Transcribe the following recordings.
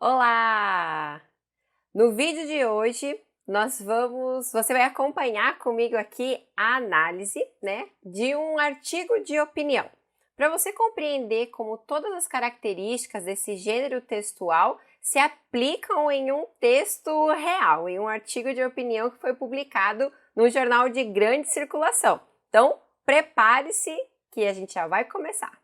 Olá! No vídeo de hoje, você vai acompanhar comigo aqui a análise, de um artigo de opinião, para você compreender como todas as características desse gênero textual se aplicam em um texto real, em um artigo de opinião que foi publicado num jornal de grande circulação. Então, prepare-se que a gente já vai começar.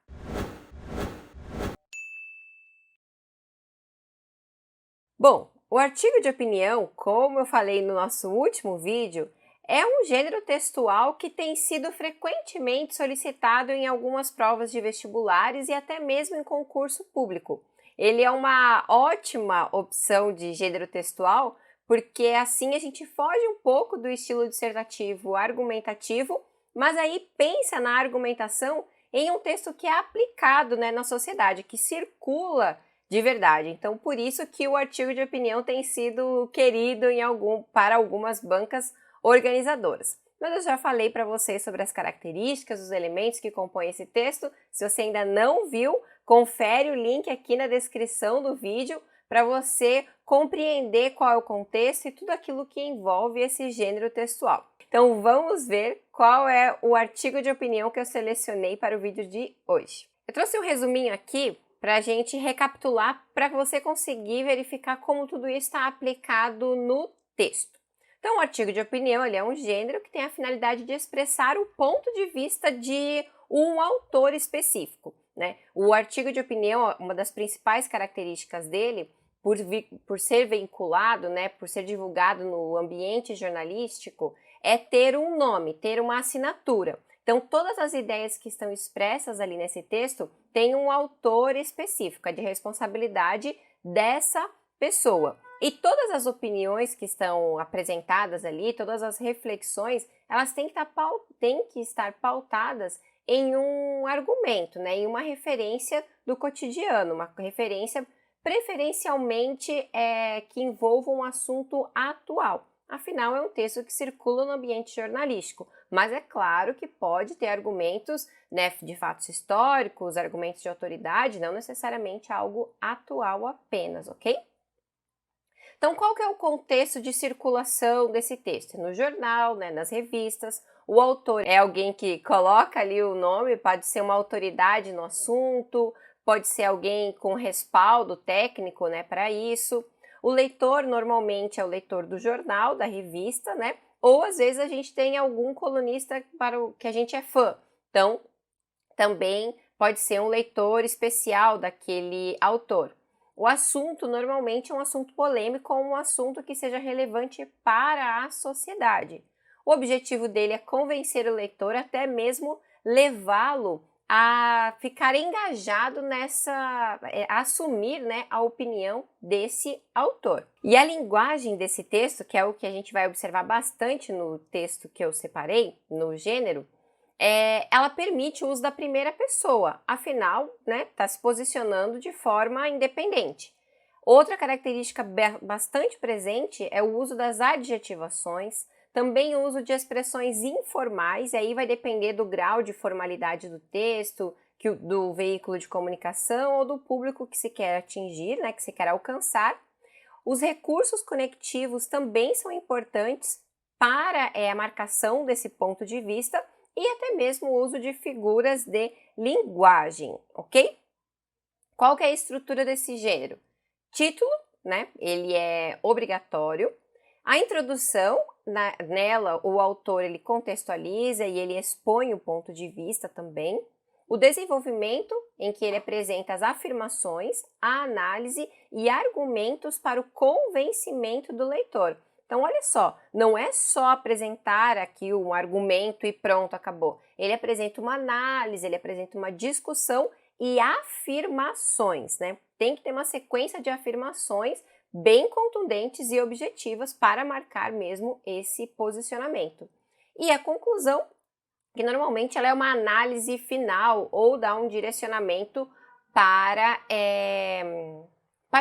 Bom, o artigo de opinião, como eu falei no nosso último vídeo, é um gênero textual que tem sido frequentemente solicitado em algumas provas de vestibulares e até mesmo em concurso público. Ele é uma ótima opção de gênero textual, porque assim a gente foge um pouco do estilo dissertativo argumentativo, mas aí pensa na argumentação em um texto que é aplicado, na sociedade, que circula de verdade. Então, por isso que o artigo de opinião tem sido querido para algumas bancas organizadoras. Mas eu já falei para vocês sobre as características, os elementos que compõem esse texto. Se você ainda não viu, confere o link aqui na descrição do vídeo para você compreender qual é o contexto e tudo aquilo que envolve esse gênero textual. Então, vamos ver qual é o artigo de opinião que eu selecionei para o vídeo de hoje. Eu trouxe um resuminho aqui para a gente recapitular, para você conseguir verificar como tudo isso está aplicado no texto. Então, o artigo de opinião ele é um gênero que tem a finalidade de expressar o ponto de vista de um autor específico. O artigo de opinião, uma das principais características dele, por ser vinculado, por ser divulgado no ambiente jornalístico, é ter um nome, ter uma assinatura. Então, todas as ideias que estão expressas ali nesse texto têm um autor específico, é de responsabilidade dessa pessoa. E todas as opiniões que estão apresentadas ali, todas as reflexões, elas têm que estar pautadas em um argumento, em uma referência do cotidiano, uma referência preferencialmente que envolva um assunto atual. Afinal, é um texto que circula no ambiente jornalístico, mas é claro que pode ter argumentos de fatos históricos, argumentos de autoridade, não necessariamente algo atual apenas, ok? Então, qual que é o contexto de circulação desse texto? No jornal, nas revistas, o autor é alguém que coloca ali o nome, pode ser uma autoridade no assunto, pode ser alguém com respaldo técnico, para isso. O leitor normalmente é o leitor do jornal, da revista, ou às vezes a gente tem algum colunista para o que a gente é fã. Então, também pode ser um leitor especial daquele autor. O assunto normalmente é um assunto polêmico ou um assunto que seja relevante para a sociedade. O objetivo dele é convencer o leitor, até mesmo levá-lo a ficar engajado a assumir a opinião desse autor. E a linguagem desse texto, que é o que a gente vai observar bastante no texto que eu separei, no gênero, ela permite o uso da primeira pessoa, afinal, está se posicionando de forma independente. Outra característica bastante presente é o uso das adjetivações, também o uso de expressões informais, e aí vai depender do grau de formalidade do texto, do veículo de comunicação ou do público que se quer atingir, que se quer alcançar. Os recursos conectivos também são importantes para a marcação desse ponto de vista e até mesmo o uso de figuras de linguagem, ok? Qual que é a estrutura desse gênero? Título, ele é obrigatório. A introdução, nela o autor ele contextualiza e ele expõe o ponto de vista também. O desenvolvimento, em que ele apresenta as afirmações, a análise e argumentos para o convencimento do leitor. Então, olha só, não é só apresentar aqui um argumento e pronto, acabou. Ele apresenta uma análise, ele apresenta uma discussão e afirmações, Tem que ter uma sequência de afirmações bem contundentes e objetivas para marcar mesmo esse posicionamento. E a conclusão, que normalmente ela é uma análise final ou dá um direcionamento para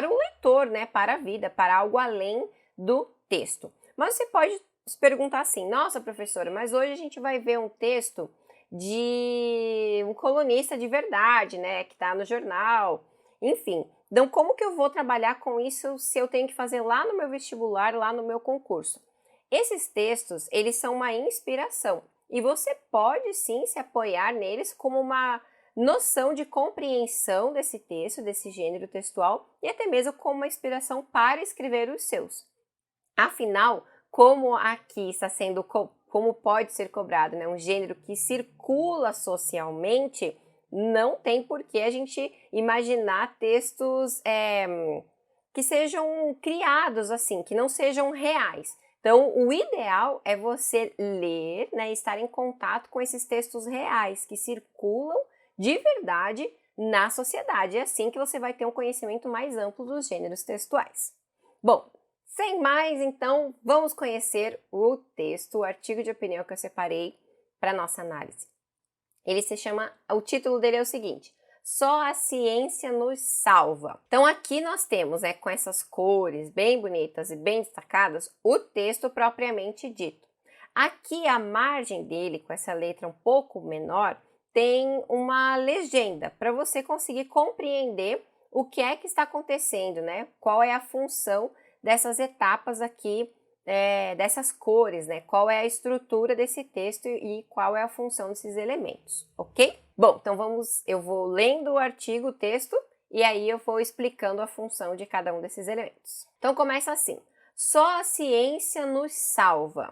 o leitor, para a vida, para algo além do texto. Mas você pode se perguntar assim, nossa professora, mas hoje a gente vai ver um texto de um colunista de verdade, que está no jornal. Enfim, então como que eu vou trabalhar com isso se eu tenho que fazer lá no meu vestibular, lá no meu concurso? Esses textos, eles são uma inspiração e você pode sim se apoiar neles como uma noção de compreensão desse texto, desse gênero textual e até mesmo como uma inspiração para escrever os seus. Afinal, como aqui está sendo, como pode ser cobrado, né, um gênero que circula socialmente, não tem por que a gente imaginar textos que sejam criados assim, que não sejam reais. Então, o ideal é você ler, né, estar em contato com esses textos reais que circulam de verdade na sociedade. É assim que você vai ter um conhecimento mais amplo dos gêneros textuais. Bom, sem mais, então, vamos conhecer o texto, o artigo de opinião que eu separei para nossa análise. Ele se chama, o título dele é o seguinte: Só a ciência nos salva. Então aqui nós temos, com essas cores bem bonitas e bem destacadas, o texto propriamente dito. Aqui a margem dele, com essa letra um pouco menor, tem uma legenda para você conseguir compreender o que é que está acontecendo, né? Qual é a função dessas etapas aqui, dessas cores, né? Qual é a estrutura desse texto e qual é a função desses elementos, ok? Bom, então eu vou lendo o artigo, o texto, e aí eu vou explicando a função de cada um desses elementos. Então começa assim: só a ciência nos salva.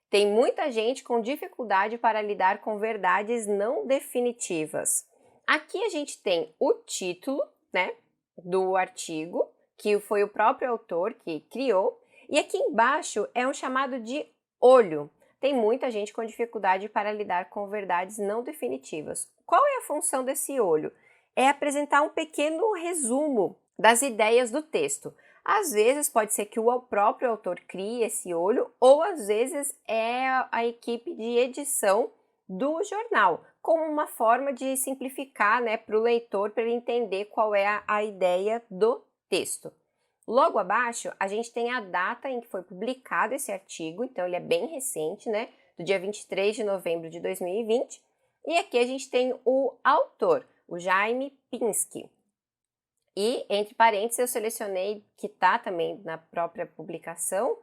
Tem muita gente com dificuldade para lidar com verdades não definitivas. Aqui a gente tem o título, né, do artigo, que foi o próprio autor que criou, e aqui embaixo é um chamado de olho. Tem muita gente com dificuldade para lidar com verdades não definitivas. Qual é a função desse olho? É apresentar um pequeno resumo das ideias do texto. Às vezes pode ser que o próprio autor crie esse olho, ou às vezes é a equipe de edição do jornal, como uma forma de simplificar, né, para o leitor, para ele entender qual é a ideia do texto. Logo abaixo, a gente tem a data em que foi publicado esse artigo, então ele é bem recente, né, do dia 23 de novembro de 2020. E aqui a gente tem o autor, o Jaime Pinsky. E, entre parênteses, eu selecionei, que está também na própria publicação,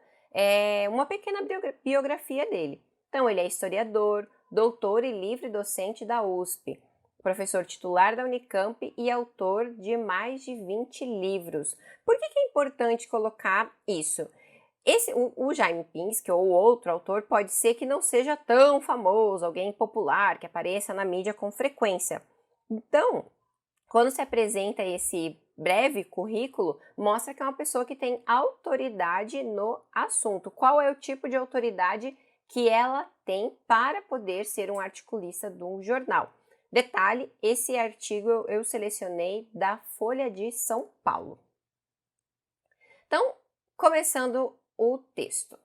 uma pequena biografia dele. Então, ele é historiador, doutor e livre docente da USP, professor titular da Unicamp e autor de mais de 20 livros. Por que é importante colocar isso? O Jaime Pinsky ou outro autor pode ser que não seja tão famoso, alguém popular, que apareça na mídia com frequência. Então, quando se apresenta esse breve currículo, mostra que é uma pessoa que tem autoridade no assunto. Qual é o tipo de autoridade que ela tem para poder ser um articulista de um jornal? Detalhe, esse artigo eu selecionei da Folha de São Paulo. Então, começando o texto.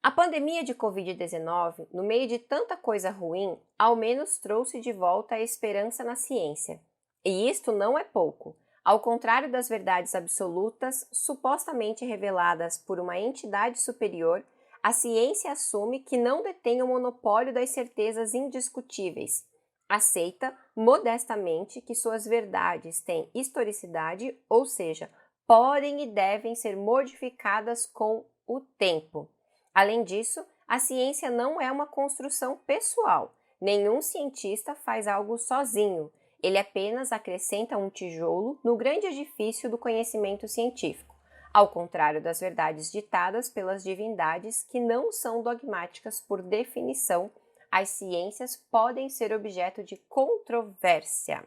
A pandemia de Covid-19, no meio de tanta coisa ruim, ao menos trouxe de volta a esperança na ciência. E isto não é pouco. Ao contrário das verdades absolutas, supostamente reveladas por uma entidade superior, a ciência assume que não detém o monopólio das certezas indiscutíveis. Aceita, modestamente, que suas verdades têm historicidade, ou seja, podem e devem ser modificadas com o tempo. Além disso, a ciência não é uma construção pessoal. Nenhum cientista faz algo sozinho. Ele apenas acrescenta um tijolo no grande edifício do conhecimento científico, ao contrário das verdades ditadas pelas divindades que não são dogmáticas por definição. As ciências podem ser objeto de controvérsia.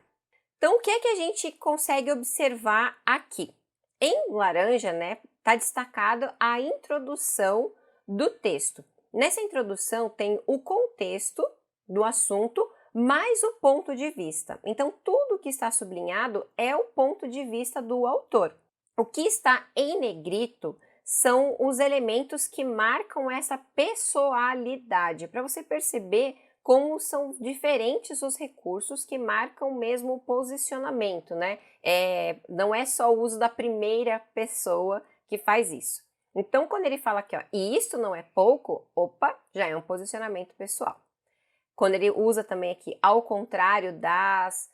Então, o que é que a gente consegue observar aqui? Em laranja, né, está destacado a introdução do texto. Nessa introdução tem o contexto do assunto mais o ponto de vista. Então, tudo que está sublinhado é o ponto de vista do autor. O que está em negrito são os elementos que marcam essa pessoalidade, para você perceber como são diferentes os recursos que marcam mesmo o posicionamento, né? Não é só o uso da primeira pessoa que faz isso. Então, quando ele fala aqui, ó, e isso não é pouco, opa, já é um posicionamento pessoal. Quando ele usa também aqui, ao contrário das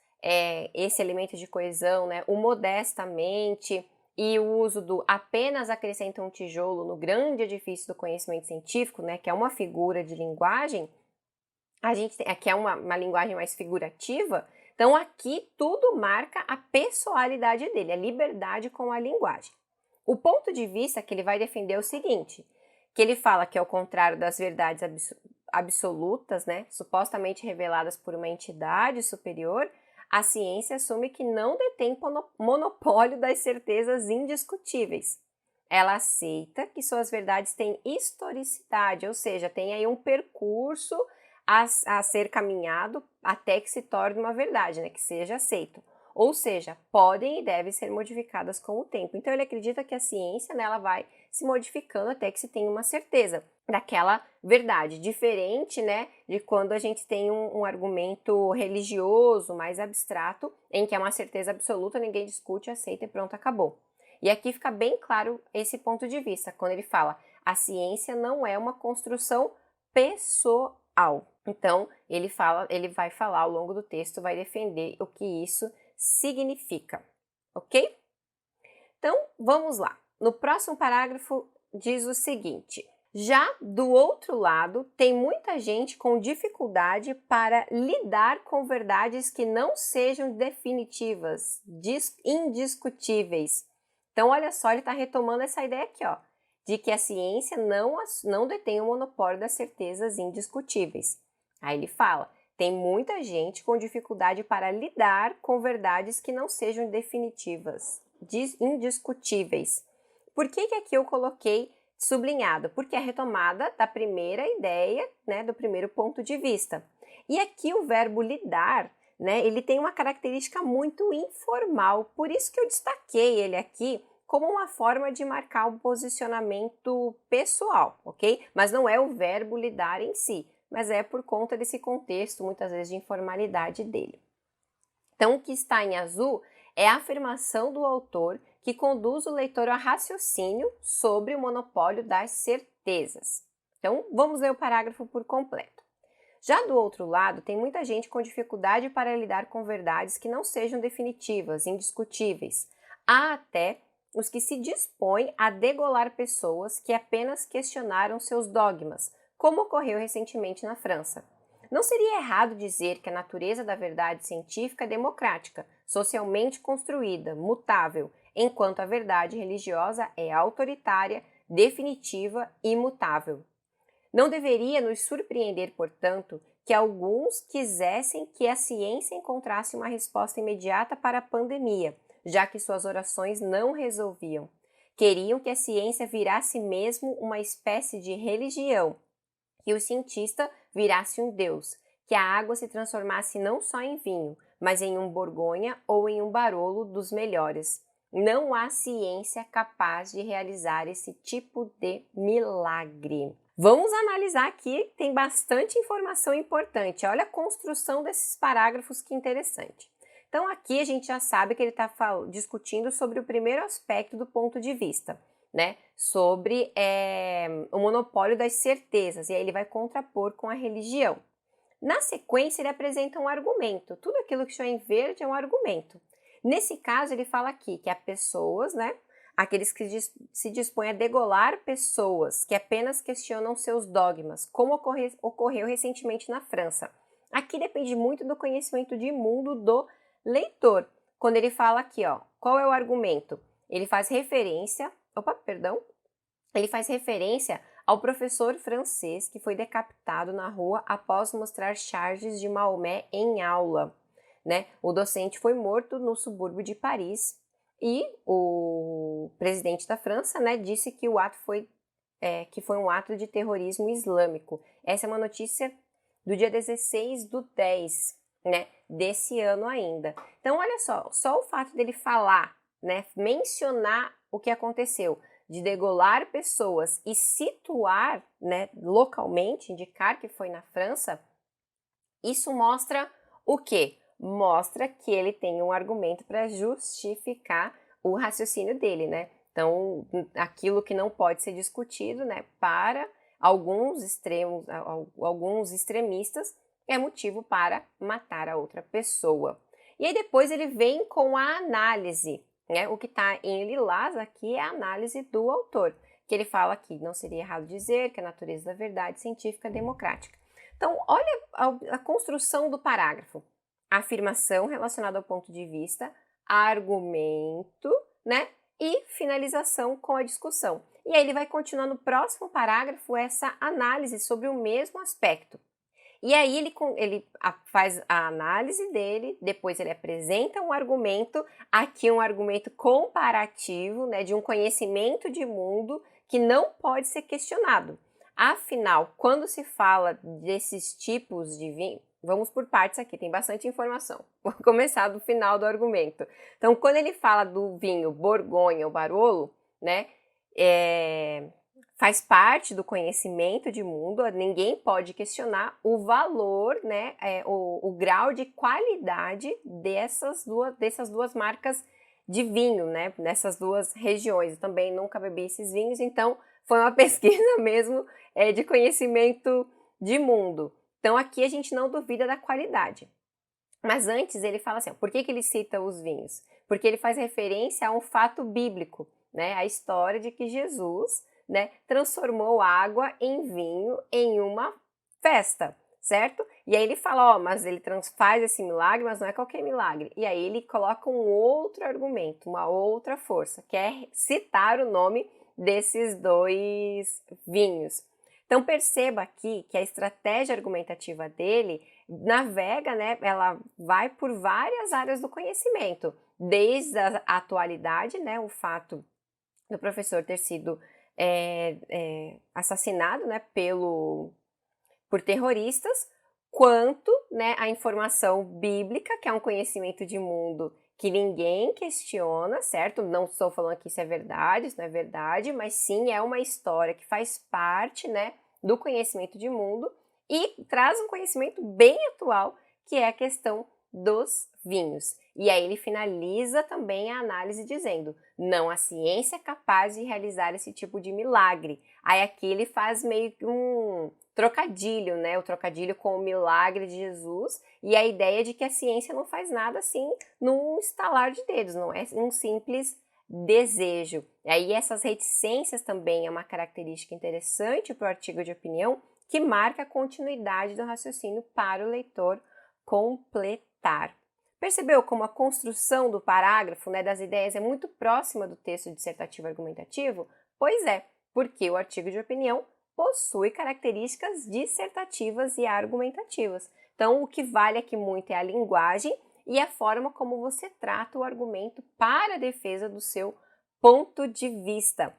esse elemento de coesão, né, o modestamente e o uso do apenas acrescenta um tijolo no grande edifício do conhecimento científico, né, que é uma figura de linguagem, a gente tem, aqui é uma linguagem mais figurativa, então aqui tudo marca a pessoalidade dele, a liberdade com a linguagem. O ponto de vista que ele vai defender é o seguinte, que ele fala que ao contrário das verdades absolutas, né, supostamente reveladas por uma entidade superior, a ciência assume que não detém monopólio das certezas indiscutíveis. Ela aceita que suas verdades têm historicidade, ou seja, tem aí um percurso a ser caminhado até que se torne uma verdade, né, que seja aceito. Ou seja, podem e devem ser modificadas com o tempo. Então ele acredita que a ciência, né, ela vai se modificando até que se tenha uma certeza daquela verdade, diferente, né, de quando a gente tem um argumento religioso mais abstrato, em que é uma certeza absoluta, ninguém discute, aceita e pronto, acabou. E aqui fica bem claro esse ponto de vista, quando ele fala a ciência não é uma construção pessoal. Então, ele vai falar ao longo do texto, vai defender o que isso significa, ok? Então, vamos lá. No próximo parágrafo diz o seguinte: já do outro lado, tem muita gente com dificuldade para lidar com verdades que não sejam definitivas, indiscutíveis. Então, olha só, ele está retomando essa ideia aqui, ó, de que a ciência não detém o monopólio das certezas indiscutíveis. Aí ele fala, tem muita gente com dificuldade para lidar com verdades que não sejam definitivas, indiscutíveis. Por que aqui eu coloquei sublinhado? Porque é a retomada da primeira ideia, né, do primeiro ponto de vista. E aqui o verbo lidar, né, ele tem uma característica muito informal, por isso que eu destaquei ele aqui como uma forma de marcar um posicionamento pessoal, ok? Mas não é o verbo lidar em si, mas é por conta desse contexto, muitas vezes, de informalidade dele. Então, o que está em azul é a afirmação do autor que conduz o leitor a raciocínio sobre o monopólio das certezas. Então, vamos ler o parágrafo por completo. Já do outro lado, tem muita gente com dificuldade para lidar com verdades que não sejam definitivas, indiscutíveis. Há até os que se dispõem a degolar pessoas que apenas questionaram seus dogmas, como ocorreu recentemente na França. Não seria errado dizer que a natureza da verdade científica é democrática, socialmente construída, mutável, enquanto a verdade religiosa é autoritária, definitiva e imutável. Não deveria nos surpreender, portanto, que alguns quisessem que a ciência encontrasse uma resposta imediata para a pandemia, já que suas orações não resolviam. Queriam que a ciência virasse mesmo uma espécie de religião, que o cientista virasse um deus, que a água se transformasse não só em vinho, mas em um Borgonha ou em um Barolo dos melhores. Não há ciência capaz de realizar esse tipo de milagre. Vamos analisar aqui, tem bastante informação importante. Olha a construção desses parágrafos, que interessante. Então aqui a gente já sabe que ele está discutindo sobre o primeiro aspecto do ponto de vista, né? Sobre o monopólio das certezas, e aí ele vai contrapor com a religião. Na sequência ele apresenta um argumento, tudo aquilo que está em verde é um argumento. Nesse caso ele fala aqui que há pessoas, né? Aqueles que se dispõem a degolar pessoas que apenas questionam seus dogmas, como ocorreu recentemente na França. Aqui depende muito do conhecimento de mundo do leitor. Quando ele fala aqui, ó, qual é o argumento? Ele faz referência, ele faz referência ao professor francês que foi decapitado na rua após mostrar charges de Maomé em aula, né? O docente foi morto no subúrbio de Paris e o presidente da França, né, disse que o ato foi um ato de terrorismo islâmico. Essa é uma notícia do dia 16/10, né, desse ano ainda. Então, olha só o fato dele falar, né, mencionar o que aconteceu, de degolar pessoas e situar, né, localmente, indicar que foi na França, isso mostra o quê? Mostra que ele tem um argumento para justificar o raciocínio dele, né? Então, aquilo que não pode ser discutido, né, para alguns extremistas, é motivo para matar a outra pessoa. E aí depois ele vem com a análise, né? O que está em lilás aqui é a análise do autor, que ele fala que não seria errado dizer que a natureza da verdade científica é democrática. Então, olha a construção do parágrafo. Afirmação relacionada ao ponto de vista, argumento, né? E finalização com a discussão. E aí ele vai continuar no próximo parágrafo essa análise sobre o mesmo aspecto. E aí ele faz a análise dele, depois ele apresenta um argumento, aqui um argumento comparativo, né, de um conhecimento de mundo que não pode ser questionado. Afinal, quando se fala desses tipos de vinho, vamos por partes aqui, tem bastante informação. Vou começar do final do argumento. Então, quando ele fala do vinho Borgonha ou Barolo, né, faz parte do conhecimento de mundo, ninguém pode questionar o valor, né, o grau de qualidade dessas duas marcas de vinho, né, nessas duas regiões. Eu também nunca bebi esses vinhos, então foi uma pesquisa mesmo de conhecimento de mundo. Então aqui a gente não duvida da qualidade. Mas antes ele fala assim, por que ele cita os vinhos? Porque ele faz referência a um fato bíblico, né, a história de que Jesus, né, transformou água em vinho em uma festa, certo? E aí ele fala, mas ele faz esse milagre, mas não é qualquer milagre. E aí ele coloca um outro argumento, uma outra força, que é citar o nome desses dois vinhos. Então perceba aqui que a estratégia argumentativa dele navega, né, ela vai por várias áreas do conhecimento, desde a atualidade, né, o fato do professor ter sido assassinado, né, por terroristas, quanto, né, a informação bíblica, que é um conhecimento de mundo que ninguém questiona, certo? Não estou falando que isso é verdade, isso não é verdade, mas sim é uma história que faz parte, né, do conhecimento de mundo e traz um conhecimento bem atual, que é a questão dos vinhos. E aí ele finaliza também a análise dizendo, não, a ciência é capaz de realizar esse tipo de milagre. Aí aqui ele faz meio que um trocadilho, né? O trocadilho com o milagre de Jesus e a ideia de que a ciência não faz nada assim num estalar de dedos, não é um simples desejo. E aí essas reticências também é uma característica interessante para o artigo de opinião que marca a continuidade do raciocínio para o leitor completar. Percebeu como a construção do parágrafo, né, das ideias é muito próxima do texto dissertativo argumentativo? Pois é, porque o artigo de opinião possui características dissertativas e argumentativas. Então, o que vale aqui muito é a linguagem e a forma como você trata o argumento para a defesa do seu ponto de vista.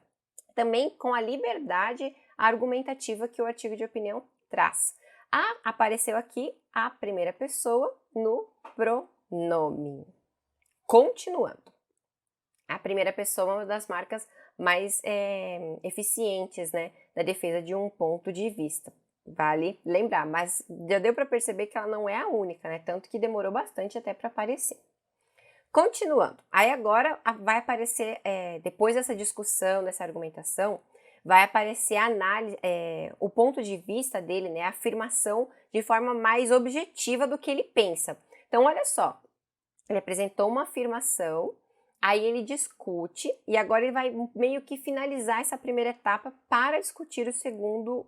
Também com a liberdade argumentativa que o artigo de opinião traz. Apareceu aqui a primeira pessoa no pronome. Continuando. A primeira pessoa é uma das marcas mais eficientes, né, da defesa de um ponto de vista. Vale lembrar, mas já deu para perceber que ela não é a única, né, tanto que demorou bastante até para aparecer. Continuando, aí agora vai aparecer, depois dessa discussão, dessa argumentação, vai aparecer a análise, o ponto de vista dele, né, a afirmação de forma mais objetiva do que ele pensa. Então, olha só, ele apresentou uma afirmação, aí ele discute e agora ele vai meio que finalizar essa primeira etapa para discutir o segundo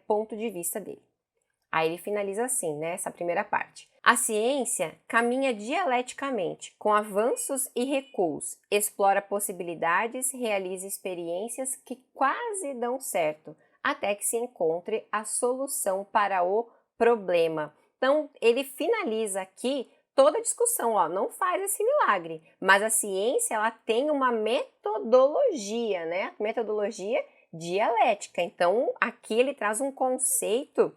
ponto de vista dele. Aí ele finaliza assim, né, essa primeira parte. A ciência caminha dialeticamente, com avanços e recuos, explora possibilidades, realiza experiências que quase dão certo, até que se encontre a solução para o problema. Então, ele finaliza aqui toda a discussão, ó, não faz esse milagre, mas a ciência ela tem uma metodologia, né? Metodologia dialética. Então, aqui ele traz um conceito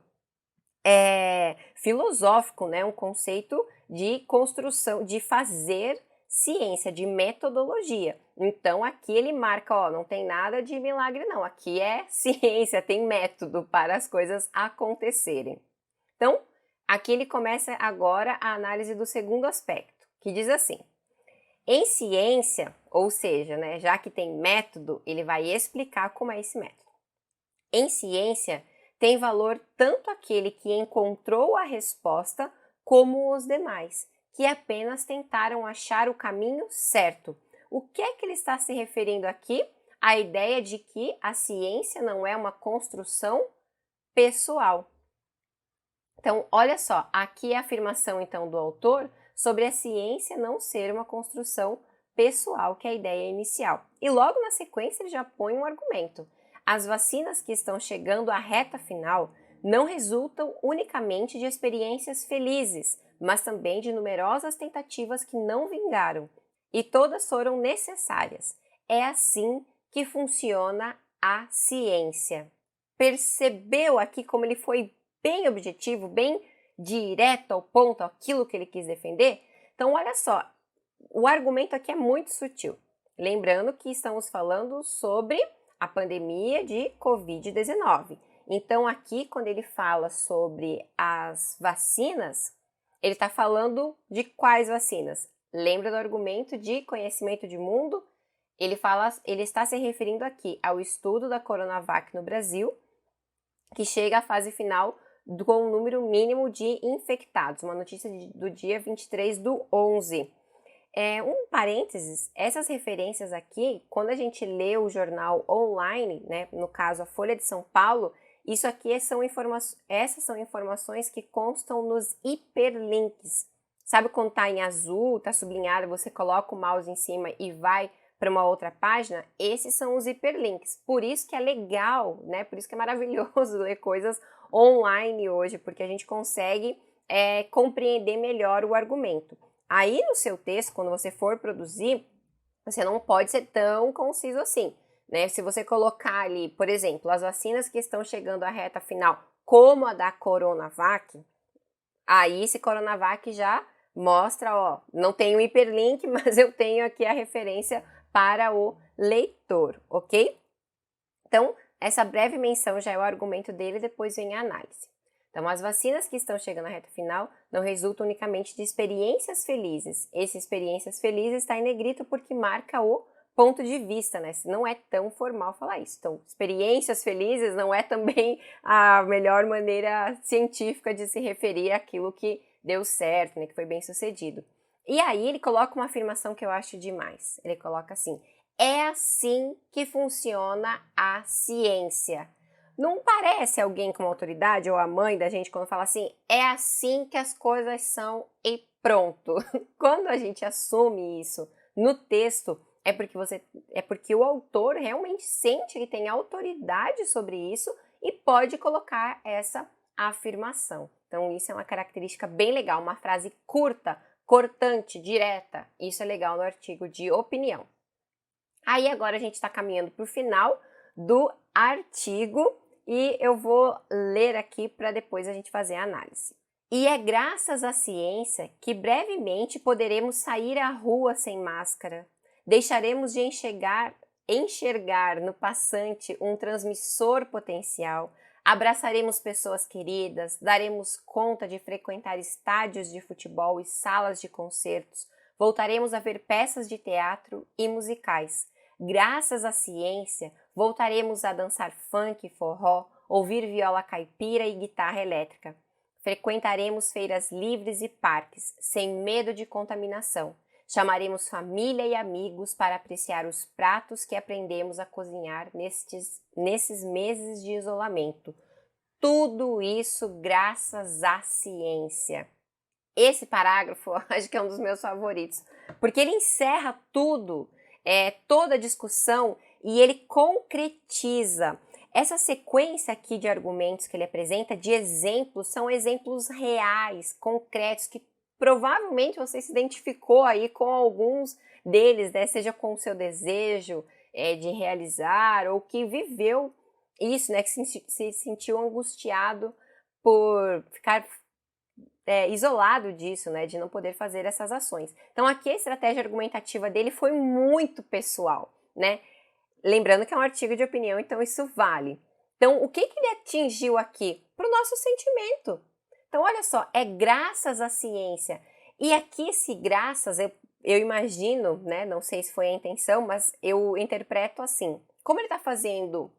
filosófico, né? Um conceito de construção, de fazer ciência, de metodologia. Então, aqui ele marca, ó, não tem nada de milagre não, aqui é ciência, tem método para as coisas acontecerem. Então, aqui ele começa agora a análise do segundo aspecto, que diz assim, em ciência, ou seja, né, já que tem método, ele vai explicar como é esse método. Em ciência, tem valor tanto aquele que encontrou a resposta como os demais, que apenas tentaram achar o caminho certo. O que é que ele está se referindo aqui? A ideia de que a ciência não é uma construção pessoal. Então, olha só, aqui é a afirmação então do autor sobre a ciência não ser uma construção pessoal, que é a ideia inicial. E logo na sequência ele já põe um argumento. As vacinas que estão chegando à reta final não resultam unicamente de experiências felizes, mas também de numerosas tentativas que não vingaram, e todas foram necessárias. É assim que funciona a ciência. Percebeu aqui como ele foi bem objetivo, bem direto ao ponto, aquilo que ele quis defender? Então, olha só, o argumento aqui é muito sutil. Lembrando que estamos falando sobre a pandemia de Covid-19. Então, aqui, quando ele fala sobre as vacinas, ele está falando de quais vacinas? Lembra do argumento de conhecimento de mundo? Ele está se referindo aqui ao estudo da Coronavac no Brasil, que chega à fase final com um número mínimo de infectados. Uma notícia do dia 23/11. Um parênteses, essas referências aqui, quando a gente lê o jornal online, né, no caso a Folha de São Paulo, isso aqui essas são informações que constam nos hiperlinks. Sabe quando tá em azul, tá sublinhado, você coloca o mouse em cima e vai para uma outra página? Esses são os hiperlinks. Por isso que é legal, né? Por isso que é maravilhoso ler coisas online hoje, porque a gente consegue compreender melhor o argumento. Aí no seu texto, quando você for produzir, você não pode ser tão conciso assim, né? Se você colocar ali, por exemplo, as vacinas que estão chegando à reta final, como a da Coronavac, aí esse Coronavac já mostra, ó, não tem um hiperlink, mas eu tenho aqui a referência para o leitor, ok? Então, essa breve menção já é o argumento dele, depois vem a análise. Então, as vacinas que estão chegando à reta final não resultam unicamente de experiências felizes. Essa experiências felizes está em negrito porque marca o ponto de vista, né? Não é tão formal falar isso. Então, experiências felizes não é também a melhor maneira científica de se referir àquilo que deu certo, né? Que foi bem sucedido. E aí ele coloca uma afirmação que eu acho demais. Ele coloca assim: é assim que funciona a ciência. Não parece alguém com autoridade ou a mãe da gente quando fala assim, é assim que as coisas são e pronto. Quando a gente assume isso no texto, é porque o autor realmente sente que tem autoridade sobre isso e pode colocar essa afirmação. Então isso é uma característica bem legal, uma frase curta, cortante, direta. Isso é legal no artigo de opinião. Aí agora a gente está caminhando para o final do artigo e eu vou ler aqui para depois a gente fazer a análise. E é graças à ciência que brevemente poderemos sair à rua sem máscara. Deixaremos de enxergar no passante um transmissor potencial. Abraçaremos pessoas queridas, daremos conta de frequentar estádios de futebol e salas de concertos. Voltaremos a ver peças de teatro e musicais. Graças à ciência, voltaremos a dançar funk e forró, ouvir viola caipira e guitarra elétrica. Frequentaremos feiras livres e parques, sem medo de contaminação. Chamaremos família e amigos para apreciar os pratos que aprendemos a cozinhar nesses meses de isolamento. Tudo isso graças à ciência. Esse parágrafo, acho que é um dos meus favoritos, porque ele encerra tudo, toda a discussão, e ele concretiza. Essa sequência aqui de argumentos que ele apresenta, de exemplos, são exemplos reais, concretos, que provavelmente você se identificou aí com alguns deles, né? Seja com o seu desejo de realizar, ou que viveu isso, né? Que se sentiu angustiado por ficar isolado disso, né, de não poder fazer essas ações. Então aqui a estratégia argumentativa dele foi muito pessoal, né? Lembrando que é um artigo de opinião, então isso vale. Então o que ele atingiu aqui? Para o nosso sentimento. Então olha só, é graças à ciência. E aqui esse graças, eu imagino, né, não sei se foi a intenção, mas eu interpreto assim. Como ele está fazendo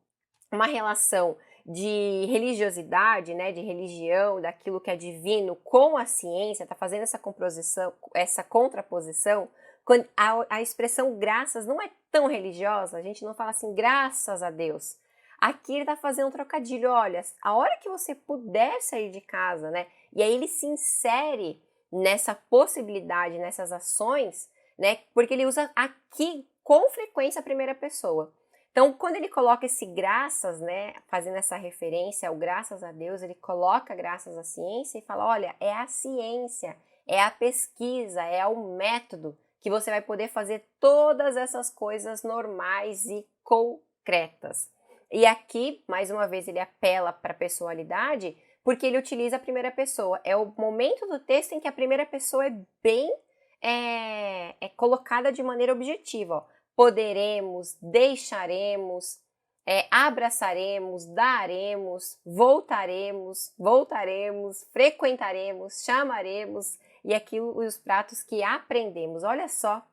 uma relação de religiosidade, né, de religião, daquilo que é divino com a ciência, está fazendo essa contraposição, quando a expressão graças não é tão religiosa, a gente não fala assim, graças a Deus. Aqui ele está fazendo um trocadilho, olha, a hora que você puder sair de casa, né, e aí ele se insere nessa possibilidade, nessas ações, né, porque ele usa aqui com frequência a primeira pessoa. Então, quando ele coloca esse graças, né, fazendo essa referência ao graças a Deus, ele coloca graças à ciência e fala, olha, é a ciência, é a pesquisa, é o método que você vai poder fazer todas essas coisas normais e concretas. E aqui, mais uma vez, ele apela para a pessoalidade, porque ele utiliza a primeira pessoa. É o momento do texto em que a primeira pessoa é bem colocada de maneira objetiva, ó. Poderemos, deixaremos, abraçaremos, daremos, voltaremos, frequentaremos, chamaremos, e aqui os pratos que aprendemos, olha só.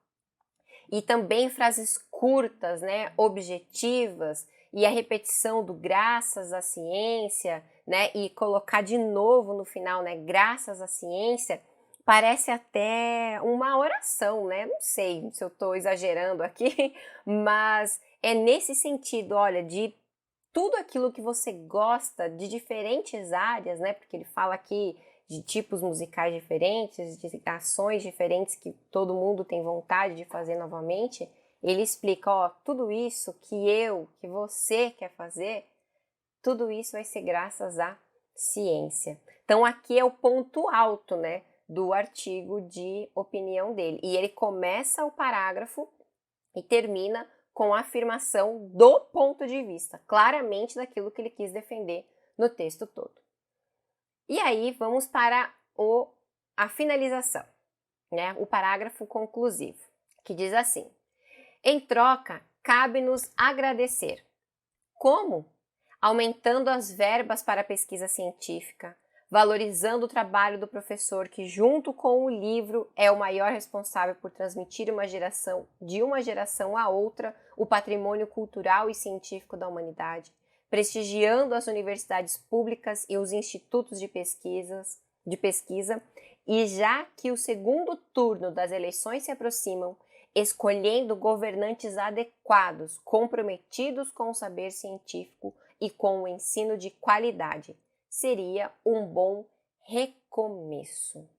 E também frases curtas, né, objetivas, e a repetição do graças à ciência, né, e colocar de novo no final, né, graças à ciência, parece até uma oração, né? Não sei se eu estou exagerando aqui, mas é nesse sentido, olha, de tudo aquilo que você gosta de diferentes áreas, né? Porque ele fala aqui de tipos musicais diferentes, de ações diferentes que todo mundo tem vontade de fazer novamente. Ele explica, ó, tudo isso que você quer fazer, tudo isso vai ser graças à ciência. Então aqui é o ponto alto, né, do artigo de opinião dele. E ele começa o parágrafo e termina com a afirmação do ponto de vista, claramente daquilo que ele quis defender no texto todo. E aí vamos para a finalização, né? O parágrafo conclusivo, que diz assim: em troca, cabe-nos agradecer. Como? Aumentando as verbas para a pesquisa científica, valorizando o trabalho do professor que, junto com o livro, é o maior responsável por transmitir de uma geração a outra o patrimônio cultural e científico da humanidade, prestigiando as universidades públicas e os institutos de pesquisa, e já que o segundo turno das eleições se aproximam, escolhendo governantes adequados, comprometidos com o saber científico e com o ensino de qualidade. Seria um bom recomeço.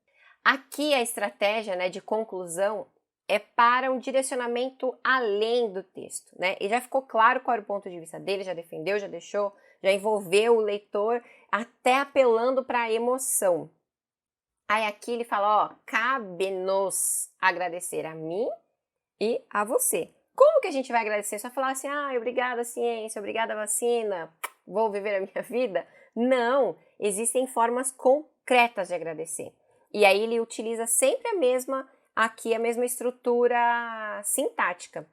Aqui a estratégia, né, de conclusão é para um direcionamento além do texto, né? E já ficou claro qual era o ponto de vista dele, já defendeu, já deixou, já envolveu o leitor, até apelando para a emoção. Aí aqui ele fala, ó, cabe-nos agradecer a mim e a você. Como que a gente vai agradecer? Só falar assim, obrigada ciência, obrigada vacina, vou viver a minha vida? Não, existem formas concretas de agradecer. E aí ele utiliza sempre a mesma estrutura sintática,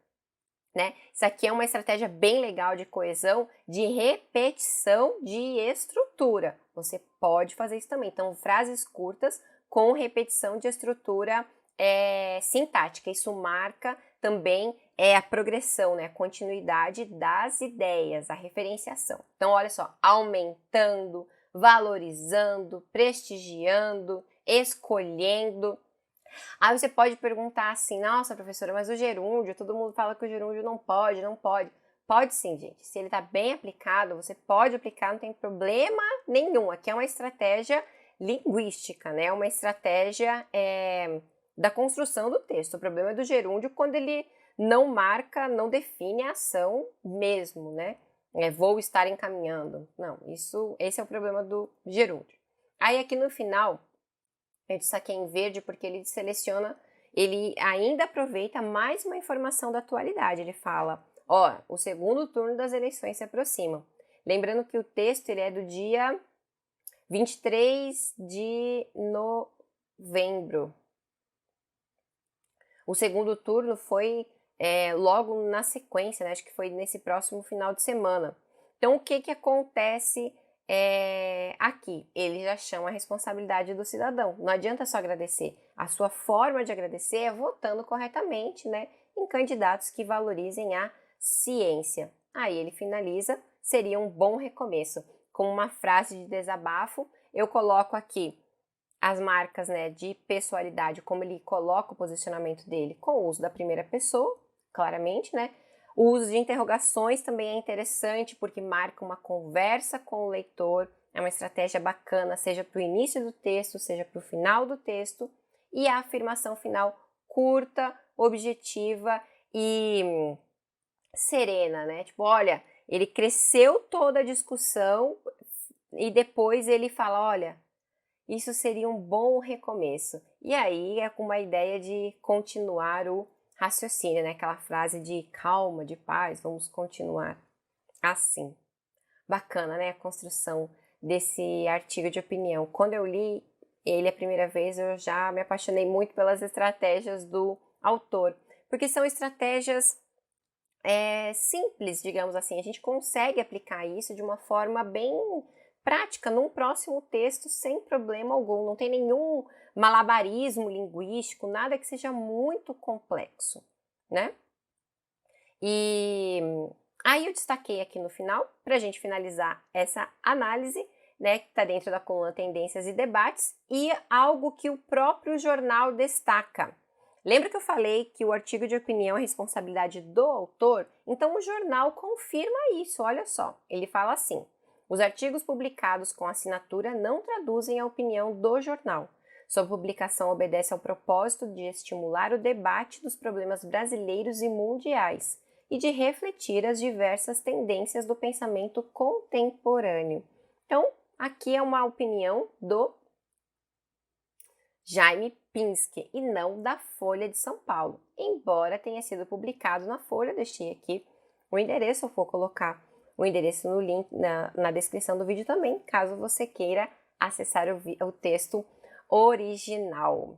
né? Isso aqui é uma estratégia bem legal de coesão, de repetição de estrutura. Você pode fazer isso também. Então, frases curtas com repetição de estrutura sintática. Isso marca também a progressão, né? A continuidade das ideias, a referenciação. Então, olha só, aumentando, valorizando, prestigiando, escolhendo. Aí você pode perguntar assim, nossa professora, mas o gerúndio, todo mundo fala que o gerúndio não pode. Pode sim, gente. Se ele está bem aplicado, você pode aplicar, não tem problema nenhum. Aqui é uma estratégia linguística, né? Uma estratégia da construção do texto. O problema é do gerúndio quando ele não marca, não define a ação mesmo, né? Vou estar encaminhando. Não, esse é o problema do gerúndio. Aí aqui no final, eu destaquei em verde porque ele seleciona, ele ainda aproveita mais uma informação da atualidade. Ele fala, ó, o segundo turno das eleições se aproxima. Lembrando que o texto ele é do dia 23 de novembro. O segundo turno foi logo na sequência, né? Acho que foi nesse próximo final de semana. Então, o que acontece aqui? Ele já chama a responsabilidade do cidadão. Não adianta só agradecer. A sua forma de agradecer é votando corretamente, né? Em candidatos que valorizem a ciência. Aí ele finaliza seria um bom recomeço. Com uma frase de desabafo, eu coloco aqui as marcas, né, de pessoalidade, como ele coloca o posicionamento dele com o uso da primeira pessoa, claramente, né? O uso de interrogações também é interessante porque marca uma conversa com o leitor, é uma estratégia bacana, seja para o início do texto, seja para o final do texto, e a afirmação final curta, objetiva e serena, né? Tipo, olha, ele cresceu toda a discussão e depois ele fala, olha, isso seria um bom recomeço. E aí é com uma ideia de continuar o raciocínio, né? Aquela frase de calma, de paz, vamos continuar assim. Bacana, né? A construção desse artigo de opinião. Quando eu li ele a primeira vez, eu já me apaixonei muito pelas estratégias do autor, porque são estratégias simples, digamos assim. A gente consegue aplicar isso de uma forma bem prática num próximo texto sem problema algum. Não tem nenhum malabarismo linguístico, nada que seja muito complexo, né? E aí eu destaquei aqui no final, para a gente finalizar essa análise, né, que está dentro da coluna Tendências e Debates, e algo que o próprio jornal destaca. Lembra que eu falei que o artigo de opinião é responsabilidade do autor? Então o jornal confirma isso, olha só. Ele fala assim: os artigos publicados com assinatura não traduzem a opinião do jornal. Sua publicação obedece ao propósito de estimular o debate dos problemas brasileiros e mundiais e de refletir as diversas tendências do pensamento contemporâneo. Então, aqui é uma opinião do Jaime Pinsky e não da Folha de São Paulo, embora tenha sido publicado na Folha. Deixei aqui o endereço, eu vou colocar o endereço no link na descrição do vídeo também, caso você queira acessar o texto original.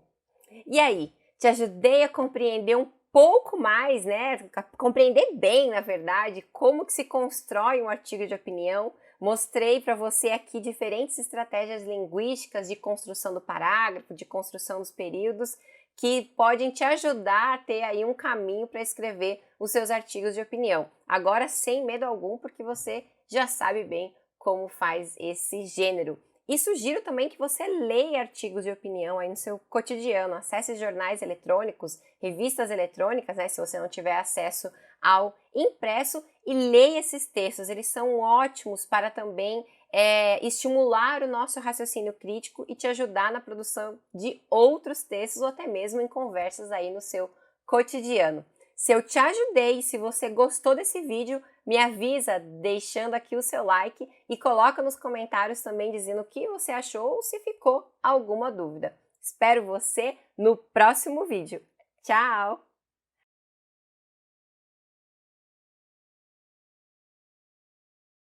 E aí, te ajudei a compreender um pouco mais, né? Compreender bem, na verdade, como que se constrói um artigo de opinião. Mostrei para você aqui diferentes estratégias linguísticas de construção do parágrafo, de construção dos períodos, que podem te ajudar a ter aí um caminho para escrever os seus artigos de opinião. Agora, sem medo algum, porque você já sabe bem como faz esse gênero. E sugiro também que você leia artigos de opinião aí no seu cotidiano. Acesse jornais eletrônicos, revistas eletrônicas, né, se você não tiver acesso ao impresso, e leia esses textos. Eles são ótimos para também estimular o nosso raciocínio crítico e te ajudar na produção de outros textos ou até mesmo em conversas aí no seu cotidiano. Se eu te ajudei, se você gostou desse vídeo, me avisa deixando aqui o seu like e coloca nos comentários também dizendo o que você achou ou se ficou alguma dúvida. Espero você no próximo vídeo. Tchau!